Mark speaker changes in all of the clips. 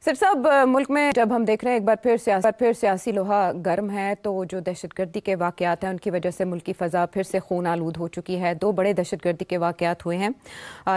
Speaker 1: सिर्फ साहब, मुल्क में जब हम देख रहे हैं एक बार फिर सियासी लोहा गर्म है, तो जो दहशतगर्दी के वाक़यात हैं उनकी वजह से मुल्क की फ़ज़ा फिर से खून आलूद हो चुकी है। 2 बड़े दहशतगर्दी के वाक़यात हुए हैं,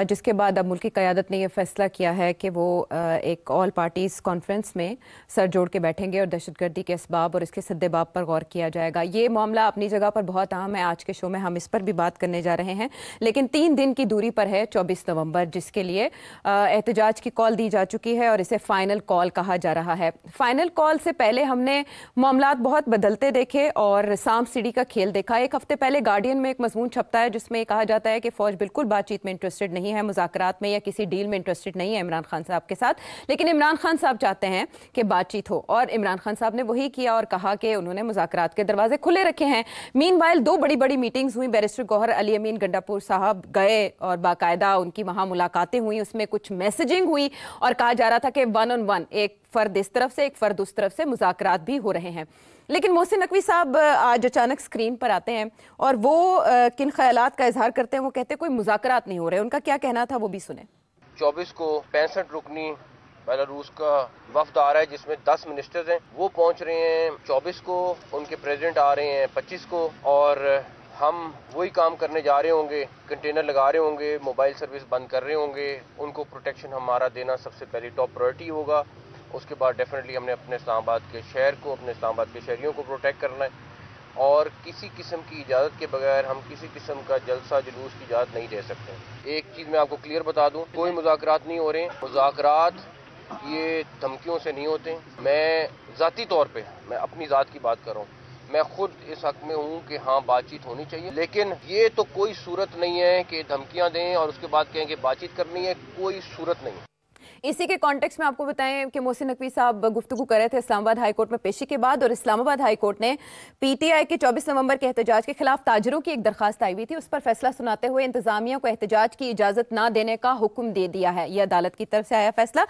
Speaker 1: जिसके बाद अब मुल्क की क़यादत ने यह फ़ैसला किया है कि वो एक ऑल पार्टीज़ कॉन्फ्रेंस में सर जोड़ के बैठेंगे और दहशतगर्दी के असबाब और इसके सद्देबाब पर गौर किया जाएगा। ये मामला अपनी जगह पर बहुत अहम है, आज के शो में हम इस पर भी बात करने जा रहे हैं, लेकिन 3 दिन की दूरी पर है 24 नवंबर, जिसके लिए एहतजाज की कॉल दी जा चुकी है और इसे फाइनल कॉल कहा जा रहा है। फाइनल कॉल से पहले हमने मामलात बहुत बदलते देखे और सांप सीढ़ी का खेल देखा। एक हफ्ते पहले गार्डियन में एक मजमून छपता है जिसमें कहा जाता है कि फौज बिल्कुल बातचीत में इंटरेस्टेड नहीं है, मुज़ाकरात में या किसी डील में इंटरेस्टेड नहीं है इमरान खान साहब के साथ, लेकिन इमरान खान साहब चाहते हैं कि बातचीत हो और इमरान खान साहब ने वही किया और कहा कि उन्होंने मुज़ाकरात के दरवाजे खुले रखे हैं। मीनवाइल 2 बड़ी बड़ी मीटिंग्स हुई, बैरिस्टर गौहर अली अमीन गंडापुर साहब गए और बाकायदा उनकी वहाँ मुलाकातें हुई, उसमें कुछ मैसेजिंग हुई और कहा जा रहा था कि 1 on 1 एक फर्द इस तरफ से एक फर्द उस तरफ से मुज़ाकरात भी हो रहे हैं। लेकिन मोहसिन नकवी साहब आज अचानक स्क्रीन पर आते हैं और वो किन ख्यालात का इजहार करते हैं। वो कहते हैं कोई मुज़ाकरात नहीं हो रहे। उनका क्या कहना था वो भी सुने।
Speaker 2: 24 को 65 रुकनी बेलारूस का वफ्द आ रहा है जिसमें 10 मिनिस्टर्स हैं, वो पहुंच रहे हैं 24 को, उनके प्रेसिडेंट आ रहे हैं 25 को, और हम वही काम करने जा रहे होंगे, कंटेनर लगा रहे होंगे, मोबाइल सर्विस बंद कर रहे होंगे, उनको प्रोटेक्शन हमारा देना सबसे पहली टॉप प्रायोरिटी होगा। उसके बाद डेफिनेटली हमने अपने इस्लामाबाद के शहर को, अपने इस्लामाबाद के शहरियों को प्रोटेक्ट करना है और किसी किस्म की इजाज़त के बगैर हम किसी किस्म का जलसा जुलूस की इजाज़त नहीं दे सकते। एक चीज़ मैं आपको क्लियर बता दूं, कोई मुज़ाकरात नहीं हो रहे। मुज़ाकरात ये धमकियों से नहीं होते। मैं ज़ाती तौर पे मैं अपनी ज़ात की बात कर रहा हूँ, मैं खुद इस हक में हूँ कि हाँ बातचीत होनी चाहिए, लेकिन ये तो कोई सूरत नहीं है कि धमकियाँ दें और उसके बाद कहें कि बातचीत करनी है, कोई सूरत नहीं।
Speaker 1: इसी के कॉन्टेक्स्ट में आपको बताएं कि मोहसिन नकवी साहब गुफ्तगू कर रहे थे इस्लामाबाद हाई कोर्ट में पेशी के बाद, और इस्लामाबाद हाई कोर्ट ने पीटीआई के 24 नवंबर के एहतजाज के खिलाफ ताजरों की एक दरखास्त आई हुई थी, उस पर फैसला सुनाते हुए इंतजामिया को एहतजाज की इजाजत ना देने का हुक्म दे दिया है। यह अदालत की तरफ से आया फैसला।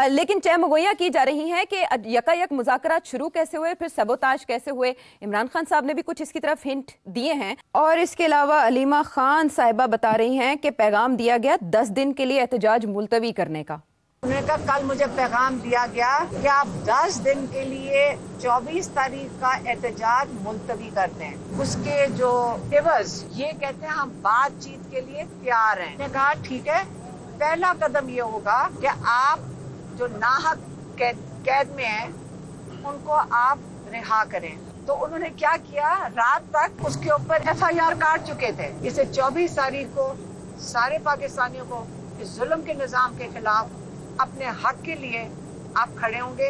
Speaker 1: लेकिन चहमगोइयां की जा रही हैं कि यकायक मुज़ाकरात शुरू कैसे हुए, फिर सबोताज कैसे हुए। इमरान खान साहब ने भी कुछ इसकी तरफ हिंट दिए हैं, और इसके अलावा अलीमा खान साहिबा बता रही हैं कि पैगाम दिया गया 10 दिन के लिए एहतजाज मुलतवी करने का।
Speaker 3: उन्होंने कहा कल मुझे पैगाम दिया गया कि आप 10 दिन के लिए 24 तारीख का एहतजाज मुलतवी कर दें। उसके जो एवज ये कहते हैं हम बातचीत के लिए तैयार हैं। मैंने कहा ठीक है, पहला कदम ये होगा कि आप जो नाहक कैद में हैं उनको आप रिहा करें। तो उन्होंने क्या किया, रात तक उसके ऊपर FIR काट चुके थे। इसे 24 तारीख को सारे पाकिस्तानियों को इस जुल्म के निजाम के खिलाफ अपने हक के लिए आप खड़े होंगे।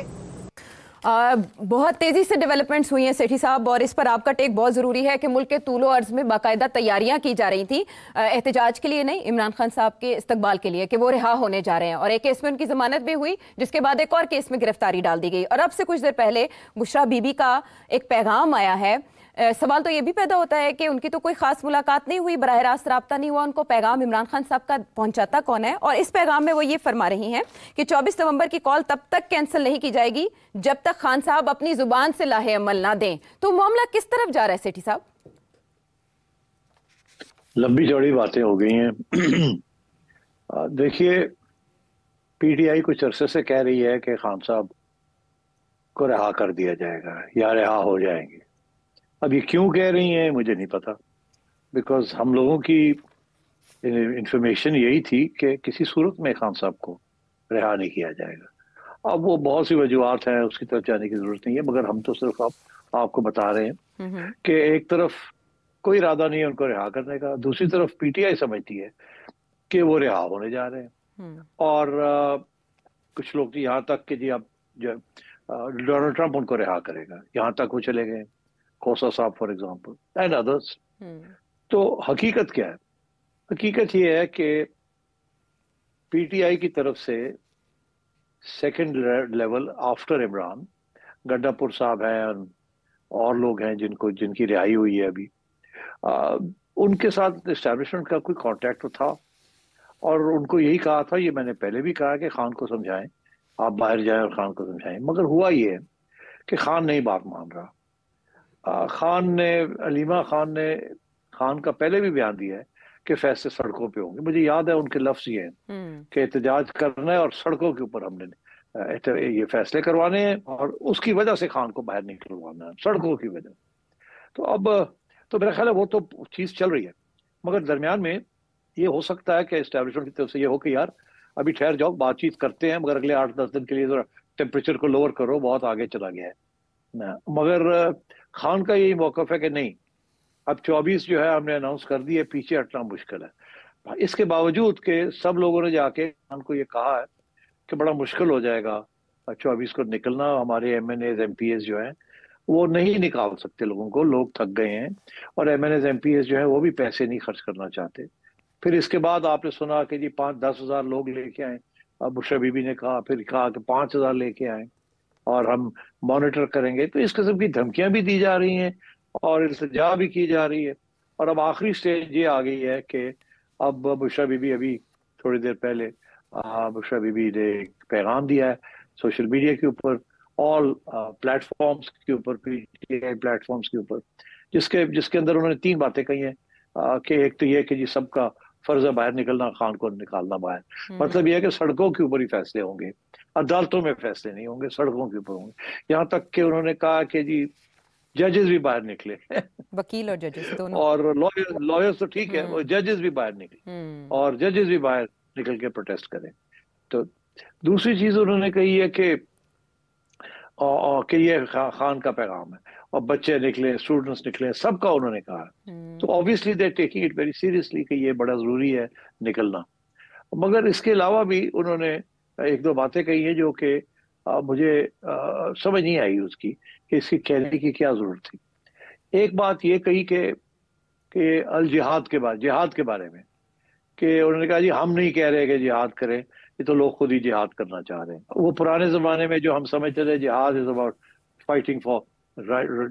Speaker 1: बहुत तेजी से डेवलपमेंट्स हुई हैं सेठी साहब, और इस पर आपका टेक बहुत जरूरी है कि मुल्क के तूलो अर्ज में बाकायदा तैयारियां की जा रही थी एहतजाज के लिए नहीं, इमरान खान साहब के इस्तकबाल के लिए कि वो रिहा होने जा रहे हैं, और एक केस में उनकी जमानत भी हुई, जिसके बाद एक और केस में गिरफ्तारी डाल दी गई, और अब से कुछ देर पहले बुशरा बीबी का एक पैगाम आया है। सवाल तो ये भी पैदा होता है कि उनकी तो कोई खास मुलाकात नहीं हुई, बराह रास्त राब्ता नहीं हुआ, उनको पैगाम इमरान खान साहब का पहुंचाता कौन है? और इस पैगाम में वो ये फरमा रही हैं कि 24 नवंबर की कॉल तब तक कैंसिल नहीं की जाएगी जब तक खान साहब अपनी जुबान से लाहे अमल ना दें। तो मामला किस तरफ जा रहा है सेठी साहब?
Speaker 4: लंबी चौड़ी बातें हो गई हैं। देखिए, पीटीआई कुछ अरसे से कह रही है कि खान साहब को रिहा कर दिया जाएगा या रिहा हो जाएंगे। अब ये क्यों कह रही हैं मुझे नहीं पता, बिकॉज हम लोगों की इंफॉर्मेशन यही थी कि किसी सूरत में खान साहब को रिहा नहीं किया जाएगा। अब वो बहुत सी वजूहत हैं, उसकी तरफ जाने की जरूरत नहीं है, मगर हम तो सिर्फ आपको बता रहे हैं कि एक तरफ कोई इरादा नहीं है उनको रिहा करने का, दूसरी तरफ पीटीआई समझती है कि वो रिहा होने जा रहे हैं। और कुछ लोग यहाँ तक कि जी अब डोनाल्ड ट्रंप उनको रिहा करेगा, यहाँ तक वो चले गए, खोसा साहब फॉर एग्जांपल एंड अदर्स। तो हकीकत क्या है? हकीकत ये है कि पीटीआई की तरफ से second level after Imran Gandapur साहब हैं और लोग हैं जिनकी रिहाई हुई है अभी, उनके साथ एस्टैब्लिशमेंट का कोई कांटेक्ट था, और उनको यही कहा था, ये मैंने पहले भी कहा कि खान को समझाएं, आप बाहर जाएं और खान को समझाएं। मगर हुआ ये है कि खान नहीं बात मान रहा। अलीमा खान ने खान का पहले भी बयान दिया है कि फैसले सड़कों पे होंगे। मुझे याद है उनके लफ्ज ये हैं कि एहतजाज करना है और सड़कों के ऊपर हमने ये फैसले करवाने हैं और उसकी वजह से खान को बाहर निकलवाना है, सड़कों की वजह। तो अब तो मेरा ख्याल है वो तो चीज चल रही है, मगर दरमियान में ये हो सकता है कि एस्टेब्लिशमेंट की तरफ से ये हो कि यार अभी ठहर जाओ, बातचीत करते हैं, मगर अगले 8-10 दिन के लिए जरा टेम्परेचर को लोअर करो, बहुत आगे चला गया है ना। मगर खान का यही मौकफ है कि नहीं, अब 24 जो है हमने अनाउंस कर दी है, पीछे हटना मुश्किल है। इसके बावजूद के सब लोगों ने जाके खान को ये कहा है कि बड़ा मुश्किल हो जाएगा 24 को निकलना, हमारे MNAs MPs जो हैं वो नहीं निकाल सकते लोगों को, लोग थक गए हैं, और MNAs MPs जो है वो भी पैसे नहीं खर्च करना चाहते। फिर इसके बाद आपने सुना कि जी 5-10 हजार लोग लेके आए, अब बुशरा बीबी ने कहा, फिर कहा कि 5,000 लेके आए और हम मॉनिटर करेंगे। तो इस किस्म की धमकियां भी दी जा रही हैं और इल्तिजा भी की जा रही है। और अब आखिरी स्टेज ये आ गई है कि अब बुशरा बीबी, अभी थोड़ी देर पहले बुशरा बीबी ने एक पैगाम दिया है सोशल मीडिया के ऊपर, ऑल प्लेटफॉर्म्स के ऊपर, PTI प्लेटफॉर्म्स के ऊपर, जिसके अंदर उन्होंने 3 बातें कही हैं कि एक तो ये कि जी सबका फर्ज है बाहर निकलना, खान को निकालना बाहर। मतलब ये है कि सड़कों के ऊपर ही फैसले होंगे, अदालतों में फैसले नहीं होंगे, सड़कों के ऊपर होंगे। यहाँ तक कि उन्होंने कहा कि जी जजेस भी बाहर निकले
Speaker 1: वकील और जजेस दोनों,
Speaker 4: और लॉयर्स तो ठीक है, वो जजेस भी बाहर निकले और जजेस भी बाहर निकल के प्रोटेस्ट करें। तो दूसरी चीज उन्होंने कही है कि ये खान का पैगाम है, और बच्चे निकले, स्टूडेंट्स निकले, सबका उन्होंने कहा। तो obviously they taking it very seriously कि ये बड़ा जरूरी है निकलना। मगर इसके अलावा भी उन्होंने 1-2 बातें कही हैं जो कि मुझे समझ नहीं आई उसकी, कि इसकी कहने की क्या जरूरत थी। एक बात ये कही कि अल जिहाद के बारे में, कि उन्होंने कहा जी हम नहीं कह रहे कि जिहाद करें, ये तो लोग खुद ही जिहाद करना चाह रहे हैं। वो पुराने जमाने में जो हम समझते थे जिहाद is about fighting for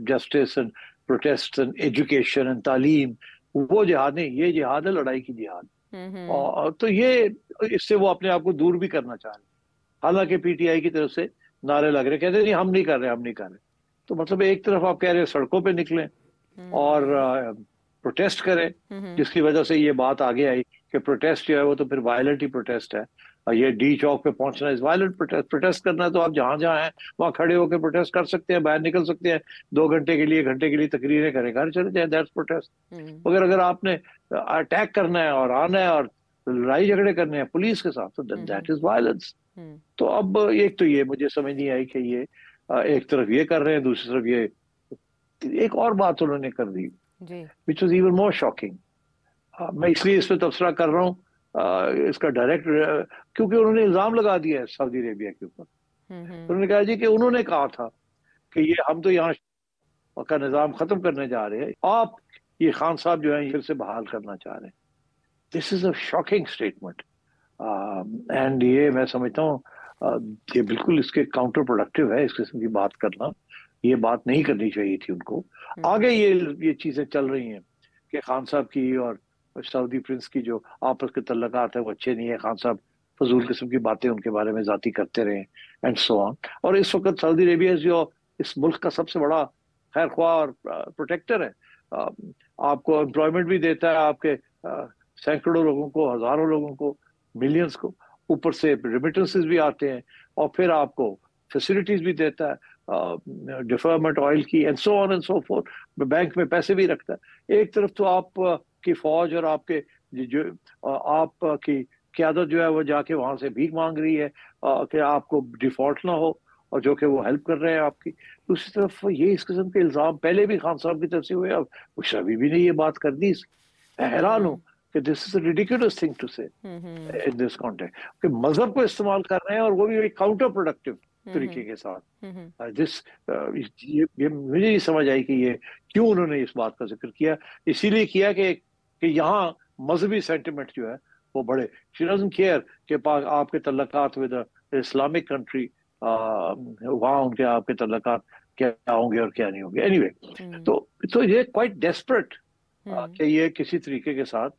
Speaker 4: justice and protest and education and तालीम, वो जिहाद नहीं, ये जिहाद है लड़ाई की जिहाद। और तो ये इससे वो अपने आप को दूर भी करना चाह रहे। हालांकि PTI की तरफ से नारे लग रहे, कहते नहीं हम नहीं कर रहे। तो मतलब एक तरफ आप कह रहे हैं सड़कों पे निकलें और प्रोटेस्ट करें, जिसकी वजह से ये बात आगे आई कि प्रोटेस्ट जो है वो तो फिर वायलेंट ही प्रोटेस्ट है। और ये D चौक पे पहुंचना इस वायलेंट प्रोटेस्ट करना है, तो आप जहां जहां हैं वहां खड़े होकर प्रोटेस्ट कर सकते हैं, बाहर निकल सकते हैं, 2 घंटे के लिए तकरीरें करें, घर चले जाए, दैट्स प्रोटेस्ट। मगर अगर आपने अटैक करना है और आना है और लड़ाई झगड़े करने हैं पुलिस के साथ, तो दैट इज वायलेंस। तो अब एक तो ये मुझे समझ नहीं आई कि ये एक तरफ ये कर रहे हैं, दूसरी तरफ ये एक और बात उन्होंने कर दी which was even more shocking. मैं इसलिए इस पर तबसरा कर रहा हूँ, इसका डायरेक्ट, क्योंकि उन्होंने इल्जाम लगा दिया है सऊदी अरेबिया के ऊपर। उन्होंने कहा जी कि उन्होंने कहा था कि ये हम तो यहाँ का निज़ाम खत्म करने जा रहे हैं, आप ये खान साहब जो है फिर से बहाल करना चाह रहे हैं। This is a shocking statement and ये मैं समझता हूँ ये बिल्कुल इसके काउंटर प्रोडक्टिव है, इस किस्म की बात करना, ये बात नहीं करनी चाहिए थी उनको। आगे ये चीजें चल रही हैं कि खान साहब की और सऊदी प्रिंस की जो आपस के तल्लुकात है वो अच्छे नहीं है, खान साहब फजूल किस्म की बातें उनके बारे में जाती करते रहे एंड सो ऑन। और इस वक्त सऊदी अरेबिया जो इस मुल्क का सबसे बड़ा खैर ख्वाह और प्रोटेक्टर है, आपको एम्प्लॉयमेंट भी देता है, आपके सैकड़ों लोगों को, हजारों लोगों को, मिलियंस को, ऊपर से रिमिटेंसेस भी आते हैं, और फिर आपको फैसिलिटीज भी देता है, डिफरमेंट ऑयल की and so on and so fourth, bank में पैसे भी रखता है। एक तरफ तो आप की फौज और आपके जो आपकी क़यादत जो है वो जाके वहां से भीख मांग रही है कि आपको डिफॉल्ट ना हो, और जो कि वो हेल्प कर रहे हैं आपकी। दूसरी तरफ ये इस किस्म के इल्जाम पहले भी खान साहब की तरफ से हुए, अब बुशरा बीबी ने ये बात कर दी। हैरान हूँ कि this is a ridiculous thing to say in this context, कि मजहब को इस्तेमाल कर रहे हैं और वो भी एक काउंटर प्रोडक्टिव तरीके के साथ। दिस ये मुझे नहीं समझ आई कि ये क्यों उन्होंने इस बात का जिक्र किया। इसीलिए किया कि यहाँ मजहबी सेंटिमेंट जो है वो बढ़े। शी डजंट केयर कि आपके तल्लुकात विद इस्लामिक कंट्री, वहाँ उनके आपके तल्लुकात क्या होंगे और क्या नहीं होंगे। एनीवे, तो ये क्वाइट डेस्परेट कि ये किसी तरीके के साथ,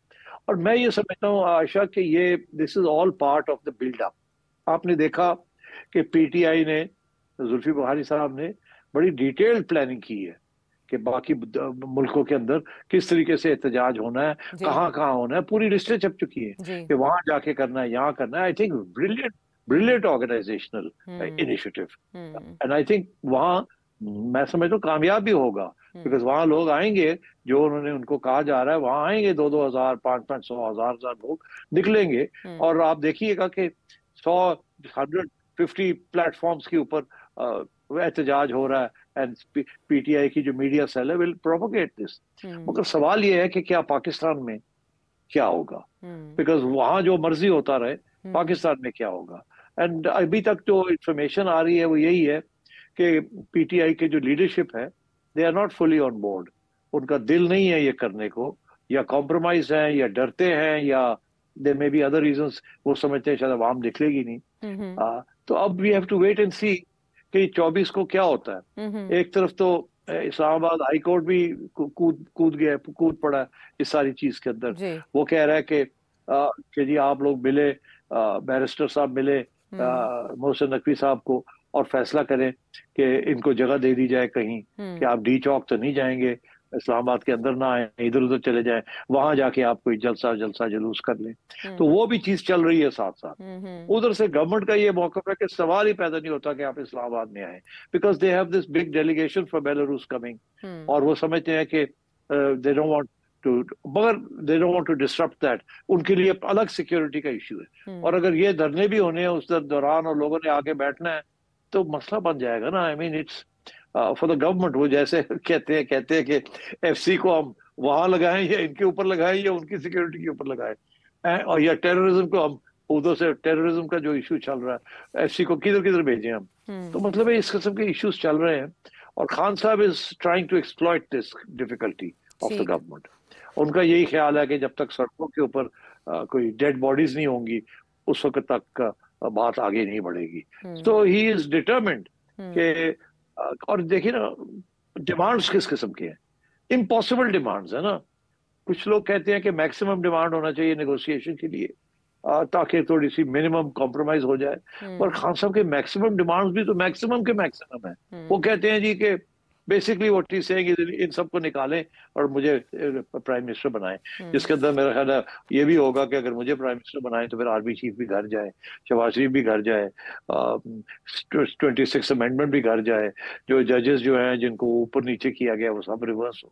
Speaker 4: और मैं ये समझता हूँ आयशा कि ये this is all part of the build up. आपने देखा कि PTI ने, जुल्फी बुखारी साहब ने बड़ी डिटेल्ड प्लानिंग की है कि बाकी मुल्कों के अंदर किस तरीके से एहतजाज होना है, कहाँ कहाँ होना है, पूरी लिस्टें छप चुकी हैं कि वहां जाके करना है, यहाँ करना है। I think brilliant brilliant organisational initiative, and I think वहाँ मैं समझता हूँ कामयाब भी होगा, बिकॉज वहाँ लोग आएंगे जो उन्होंने उनको कहा जा रहा है, वहाँ आएंगे 2-2 हजार 500 हजार लोग निकलेंगे, और आप देखिएगा कि 150 प्लेटफॉर्म्स के ऊपर एहतजाज हो रहा है, एंड पीटीआई की जो मीडिया सेल है विल प्रोपोगेट दिस। मगर सवाल ये है कि क्या पाकिस्तान में क्या होगा, बिकॉज वहां जो मर्जी होता रहे, पाकिस्तान में क्या होगा। एंड अभी तक जो इंफॉर्मेशन आ रही है वो यही है कि पीटीआई के जो लीडरशिप है they are not fully on board, उनका दिल नहीं है ये करने को, या कॉम्प्रोमाइज है, या डरते हैं, या they may be other reasons, वो समझते हैं शायद आवाम निकलेगी नहीं। तो अब we have to wait and see कि 24 को क्या होता है। एक तरफ तो इस्लामाबाद हाई कोर्ट भी कूद पड़ा है इस सारी चीज के अंदर। वो कह रहा है कि जी आप लोग मिले, बैरिस्टर साहब मिले मोहसिन नकवी साहब को, और फैसला करें कि इनको जगह दे दी जाए कहीं, कि आप डी चौक तो नहीं जाएंगे, इस्लामाबाद के अंदर ना आए, इधर उधर चले जाएं, वहां जाके आप कोई जलसा जुलूस कर लें। तो वो भी चीज चल रही है साथ साथ। उधर से गवर्नमेंट का ये मौका है कि सवाल ही पैदा नहीं होता कि आप इस्लामाबाद में आए, because they have this big delegation for Belarus coming, और वो समझते हैं कि दे डोंट वांट टू, मगर they don't want to disrupt that, उनके लिए अलग सिक्योरिटी का इशू है। और अगर ये धरने भी होने हैं उस दौरान और लोगों ने आगे बैठना है तो मसला बन जाएगा ना। I mean it's for the government, वो जैसे कहते हैं कि एफसी को हम वहां लगाएं या इनके ऊपर लगाएं या उनकी सिक्योरिटी के ऊपर लगाएं, और या टेररिज्म को हम उधर से, टेररिज्म का जो इशू चल रहा है एफसी को किधर भेजें हम। तो मतलब है इस किस्म के इश्यूज चल रहे हैं, और Khan sahab is trying to exploit this difficulty of the government. उनका यही ख्याल है कि जब तक सड़कों के ऊपर कोई डेड बॉडीज नहीं होंगी उस वक्त तक बात आगे नहीं बढ़ेगी। तो ही इज डिटरमिन्ड कि, और देखिए ना डिमांड्स किस किस्म के हैं, इम्पॉसिबल डिमांड्स है ना। कुछ लोग कहते हैं कि मैक्सिमम डिमांड होना चाहिए नेगोशिएशन के लिए, ताकि थोड़ी सी मिनिमम कॉम्प्रोमाइज हो जाए, पर खान साहब के मैक्सिमम डिमांड्स भी तो मैक्सिमम के मैक्सिमम है। वो कहते हैं जी कि basically what he saying in सबको निकालें और मुझे प्राइम मिनिस्टर बनाएं, जिसके अंदर मेरा ख्याल है ये भी होगा कि अगर मुझे प्राइम मिनिस्टर बनाएं तो फिर आर्मी चीफ भी घर जाए, शहबाज शरीफ भी घर जाए, 26 अमेंडमेंट भी घर जाए, जो जजेस जो हैं जिनको ऊपर नीचे किया गया वो सब रिवर्स हो।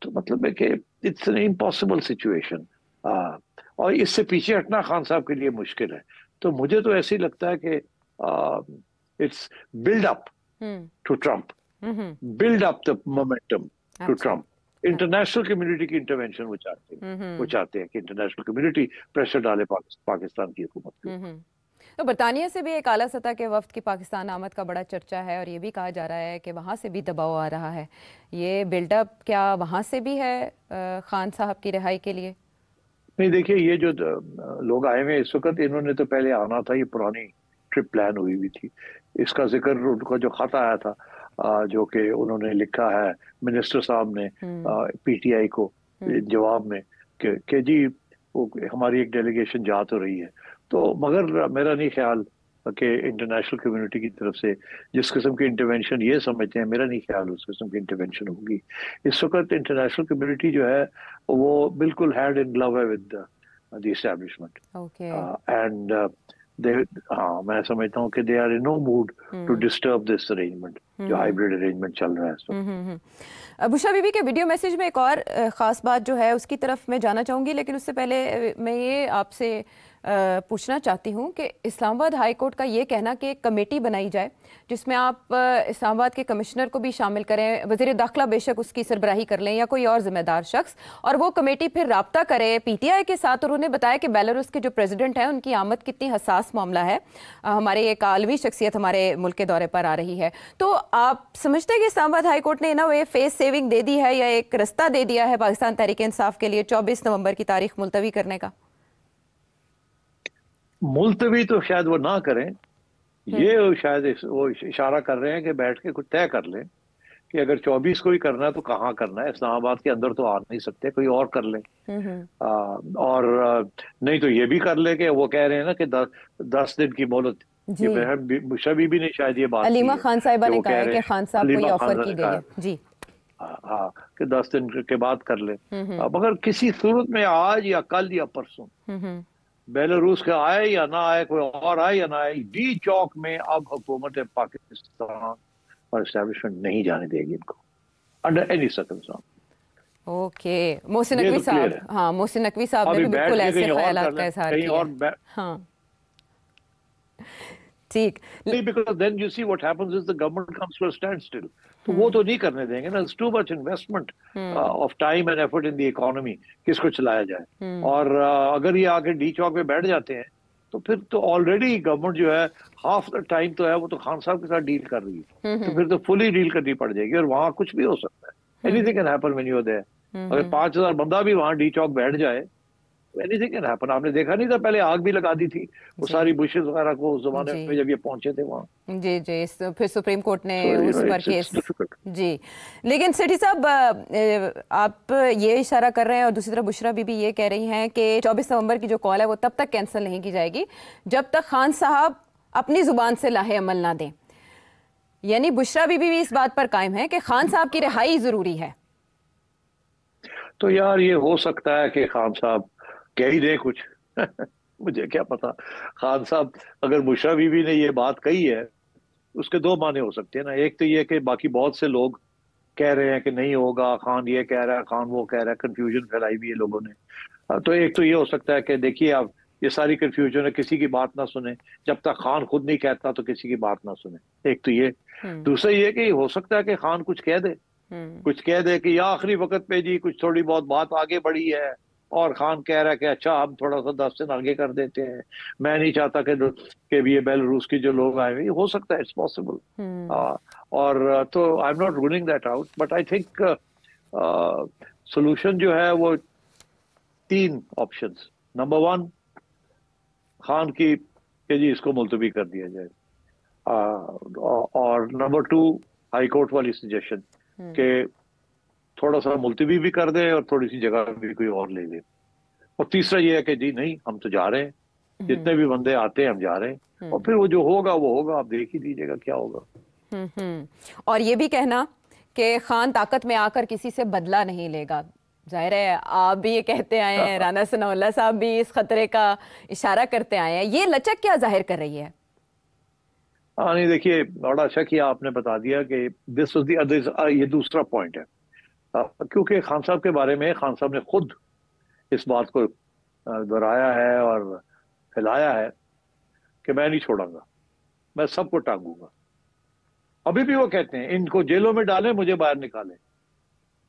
Speaker 4: तो मतलब है कि इट्स एन इम्पॉसिबल सिचुएशन, और इससे पीछे हटना खान साहब के लिए मुश्किल है। तो मुझे तो ऐसे ही लगता है कि it's build up to Trump, build up the momentum to Trump. International community की इंटरवेंशन वो चाहते हैं कि इंटरनेशनल कम्युनिटी प्रेशर डाले पाकिस्तान की हुकूमत पे।
Speaker 1: तो बरतानिया से भी एक आला सतह के वफ्द की पाकिस्तान आमद का बड़ा चर्चा है, और ये भी कहा जा रहा है कि वहाँ से भी दबाव आ रहा है। ये बिल्डअप क्या वहाँ से भी है खान साहब की रिहाई के लिए?
Speaker 4: नहीं, देखिए ये जो लोग आए हुए इस वक्त, इन्होंने तो पहले आना था, ये पुरानी ट्रिप प्लान हुई हुई थी। इसका जिक्र उनका जो खत आया था जो कि उन्होंने लिखा है मिनिस्टर साहब ने पीटीआई को जवाब में कि जी वो हमारी एक डेलीगेशन जा तो रही है, तो मगर मेरा नहीं ख्याल कि इंटरनेशनल कम्युनिटी की तरफ से जिस किस्म की इंटरवेंशन ये समझते हैं, मेरा नहीं ख्याल उस किस्म की इंटरवेंशन होगी। इस वक्त इंटरनेशनल कम्युनिटी जो है वो बिल्कुल हैंड इन ग्लव है विद द एस्टैब्लिशमेंट, एंड हाँ मैं समझता हूँ कि they are in no mood to disturb this arrangement, जो हाइब्रिड अरेंजमेंट चल रहा है।
Speaker 1: बुशरा बीबी के वीडियो मैसेज में एक और ख़ास बात जो है उसकी तरफ मैं जाना चाहूँगी, लेकिन उससे पहले मैं ये आपसे पूछना चाहती हूँ कि इस्लामाबाद हाई कोर्ट का ये कहना कि एक कमेटी बनाई जाए जिसमें आप इस्लामाबाद के कमिश्नर को भी शामिल करें, वज़ीर दाखिला बेशक उसकी सरबराही कर लें या कोई और ज़िम्मेदार शख्स, और वो कमेटी फिर राब्ता करे पीटीआई के साथ, और उन्हें बताया कि बेलारूस के जो प्रेसिडेंट हैं उनकी आमद कितनी हसास मामला है, हमारे एक आलमी शख्सियत हमारे मुल्क के दौरे पर आ रही है। तो आप समझते हैं कि इस्लामाबाद हाई कोर्ट ने ना वो फेस सेविंग दे दी है या एक रास्ता दे दिया है पाकिस्तान तहरीक इंसाफ के लिए 24 नवंबर की तारीख मुलतवी करने का?
Speaker 4: मुलतवी तो शायद वो ना करें, ये शायद वो इशारा कर रहे हैं कि बैठ के कुछ तय कर लें कि अगर 24 को ही करना है तो कहाँ करना है, इस्लामाबाद के अंदर तो आ नहीं सकते, कोई और कर लें। और नहीं तो ये भी कर ले कि वो कह रहे हैं ना कि 10 दिन की मोहलत, बुशरा बीबी ने शायद ये बात
Speaker 1: अलीमा खान साहिबा ने कहा है कि खान साहब को ये ऑफर की गई है जी,
Speaker 4: हाँ कि 10 दिन के बाद कर ले, मगर किसी सूरत में आज या कल या परसों बेलारूस का आए या ना आए, कोई और आए या ना आए, डी चौक में अब हुकूमत पाकिस्तान और एस्टेब्लिशमेंट नहीं जाने देगी इनको under any circumstance.
Speaker 1: Okay, Mohsin
Speaker 4: ये
Speaker 1: नकवी
Speaker 4: तो क्लियर
Speaker 1: साहब,
Speaker 4: है।
Speaker 1: हाँ मोहसिन नकवी साहब ने
Speaker 4: अभी
Speaker 1: भी
Speaker 4: बैठ
Speaker 1: बिल्कुल
Speaker 4: के
Speaker 1: ऐसे
Speaker 4: कहीं और
Speaker 1: ख्यालात
Speaker 4: करना,
Speaker 1: का इजहार
Speaker 4: कहीं
Speaker 1: किया
Speaker 4: और
Speaker 1: है। हाँ ठीक।
Speaker 4: नहीं, because then you see what happens is the government comes to a standstill. तो वो तो नहीं करने देंगे ना, it's too much investment of time and effort in the economy, किसको चलाया जाए। और अगर ये आके डी चौक पे बैठ जाते हैं तो फिर तो ऑलरेडी गवर्नमेंट जो है हाफ द टाइम तो है वो तो खान साहब के साथ डील कर रही है, तो फिर तो फुली डील करनी पड़ जाएगी और वहां कुछ भी हो सकता है। Anything can happen when you are there. अगर 5,000 बंदा भी वहां डी चौक बैठ जाए, एनीथिंग कैन हैपन। आपने देखा नहीं था पहले आग भी लगा दी थी वो सारी बुशेस वगैरह को उस जमाने में जब ये पहुंचे थे वहां।
Speaker 1: जी जी, फिर सुप्रीम कोर्ट ने
Speaker 4: So,
Speaker 1: उस पर
Speaker 4: it's
Speaker 1: केस।
Speaker 4: difficult.
Speaker 1: जी, लेकिन सेठी साहब आप ये इशारा कर रहे हैं और दूसरी तरफ बुशरा बीबी ये कह रही हैं कि 24 नवंबर की जो कॉल है वो तब तक कैंसिल नहीं की जाएगी जब तक खान साहब अपनी जुबान से लाहे अमल ना दें। यानी बुशरा बीबी भी इस बात पर कायम है कि खान साहब की रिहाई जरूरी है।
Speaker 4: तो यार ये हो सकता है कि खान साहब कह ही दे कुछ मुझे क्या पता। खान साहब अगर बुशरा बीबी ने ये बात कही है उसके दो माने हो सकते हैं ना। एक तो ये कि बाकी बहुत से लोग कह रहे हैं कि नहीं होगा, खान ये कह रहा है, खान वो कह रहा है, कंफ्यूजन फैलाई हुई है लोगों ने। तो एक तो ये हो सकता है कि देखिए आप ये सारी कंफ्यूजन है, किसी की बात ना सुने, जब तक खान खुद नहीं कहता तो किसी की बात ना सुने। एक तो ये। दूसरा ये कि हो सकता है कि खान कुछ कह दे, कुछ कह दे कि आखिरी वक्त पे जी कुछ थोड़ी बहुत बात आगे बढ़ी है और खान कह रहा है कि अच्छा हम थोड़ा सा 10 दिन आगे कर देते हैं, मैं नहीं चाहता कि ये बेलारूस के जो लोग आए हुए, हो सकता है, इट्स पॉसिबल। और तो I am not ruling that out, but I think solution जो है वो 3 ऑप्शंस। नंबर 1 खान की कि जी इसको मुलतवी कर दिया जाए, और नंबर 2 हाई कोर्ट वाली सजेशन कि थोड़ा सा मुलतवी भी कर दे और थोड़ी सी जगह भी कोई और ले ले। और तीसरा ये है कि जी नहीं हम तो जा रहे हैं, जितने भी बंदे आते हैं हम जा रहे हैं, और फिर वो जो होगा वो होगा, आप देख ही लीजिएगा क्या होगा।
Speaker 1: और ये भी कहना कि खान ताकत में आकर किसी से बदला नहीं लेगा, जाहिर है आप भी ये कहते आए हैं, राना सनाउल्लाह साहब भी इस खतरे का इशारा करते आए हैं, ये लचक क्या जाहिर कर रही है?
Speaker 4: हाँ नहीं देखिए, बड़ा अच्छा किया आपने बता दिया कि दिस वाज द अदर, ये दूसरा पॉइंट है। क्योंकि खान साहब के बारे में खान साहब ने खुद इस बात को दोहराया है और फैलाया है कि मैं नहीं छोड़ूंगा, मैं सबको टांगूंगा। अभी भी वो कहते हैं इनको जेलों में डालें, मुझे बाहर निकालें,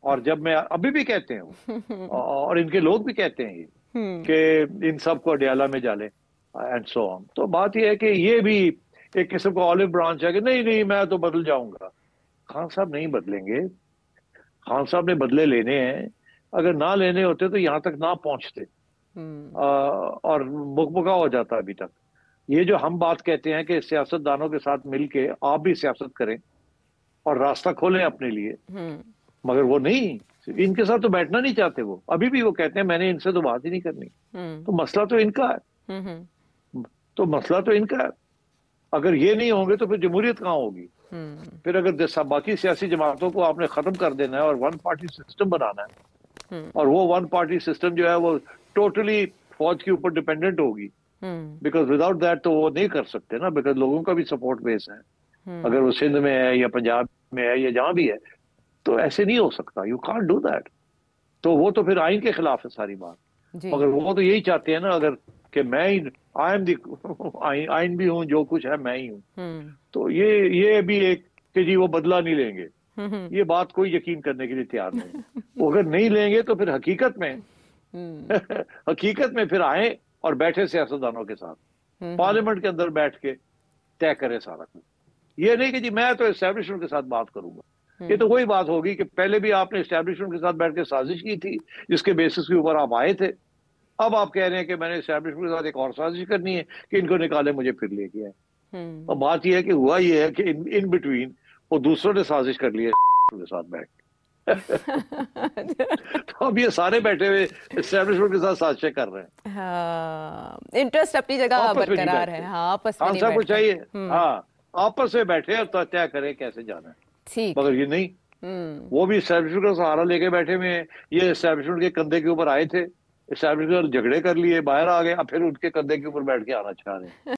Speaker 4: और जब मैं अभी भी कहते हैं और इनके लोग भी कहते हैं कि इन सबको अडियाला में डालें एंड सो ऑन। तो बात यह है कि ये भी एक किस्म का ऑलिव ब्रांच है कि नहीं नहीं मैं तो बदल जाऊंगा। खान साहब नहीं बदलेंगे, खान साहब ने बदले लेने हैं, अगर ना लेने होते तो यहां तक ना पहुंचते और मुकमुका हो जाता अभी तक। ये जो हम बात कहते हैं कि सियासतदानों के साथ मिलके आप भी सियासत करें और रास्ता खोलें अपने लिए, मगर वो नहीं, इनके साथ तो बैठना नहीं चाहते। वो अभी भी वो कहते हैं मैंने इनसे तो बात ही नहीं करनी। तो मसला तो इनका है, तो मसला तो इनका है। अगर ये नहीं होंगे तो फिर जमहूरियत कहाँ होगी? फिर अगर बाकी सियासी जमातों को आपने खत्म कर देना है और 1 पार्टी सिस्टम बनाना है, और वो 1 पार्टी सिस्टम जो है वो टोटली फौज के ऊपर डिपेंडेंट होगी, बिकॉज विदाउट दैट तो वो नहीं कर सकते ना, बिकॉज लोगों का भी सपोर्ट बेस है। अगर वो सिंध में है या पंजाब में है या जहां भी है, तो ऐसे नहीं हो सकता, यू कांट डू दैट। तो वो तो फिर आइन के खिलाफ है सारी बात। मगर वो तो यही चाहते हैं ना, अगर कि मैं ही आई एम दी आइन भी हूँ, जो कुछ है मैं ही हूँ। तो ये भी एक कि जी वो बदला नहीं लेंगे, ये बात कोई यकीन करने के लिए तैयार नहीं। वो अगर नहीं लेंगे तो फिर हकीकत में फिर आए और बैठे सियासतदानों के साथ पार्लियामेंट के अंदर बैठ के तय करे सारा कुछ। ये नहीं कि जी मैं तो एस्टेब्लिशमेंट के साथ बात करूंगा। ये तो वही बात होगी कि पहले भी आपने एस्टेब्लिशमेंट के साथ बैठ के साजिश की थी, जिसके बेसिस के ऊपर आप आए थे। अब आप कह रहे हैं कि मैंने एस्टेब्लिशमेंट के साथ एक और साजिश करनी है कि इनको निकाले मुझे फिर लेके आए। और बात यह है कि हुआ ये है कि इन बिटवीन वो दूसरों ने साजिश कर ली है के साथ बैठ तो अब ये सारे बैठे हुए एस्टेब्लिशमेंट के साथ साजिशें कर रहे हैं।
Speaker 1: हाँ, इंटरेस्ट अपनी जगह बरकरार है। हाँ, आपस में नहीं
Speaker 4: सबको चाहिए, हाँ आपस में बैठे और तो तय करें कैसे जाना है।
Speaker 1: ठीक,
Speaker 4: मगर ये नहीं, वो भी एस्टेब्लिशमेंट का सहारा लेके बैठे हुए हैं। ये एस्टेब्लिशमेंट के कंधे के ऊपर आए थे اسٹیبلشمنٹ جھگڑے کر لیے، باہر آ گئے، اب پھر ان کے کندھے کے اوپر بیٹھ کے آنا چاہ رہے ہیں.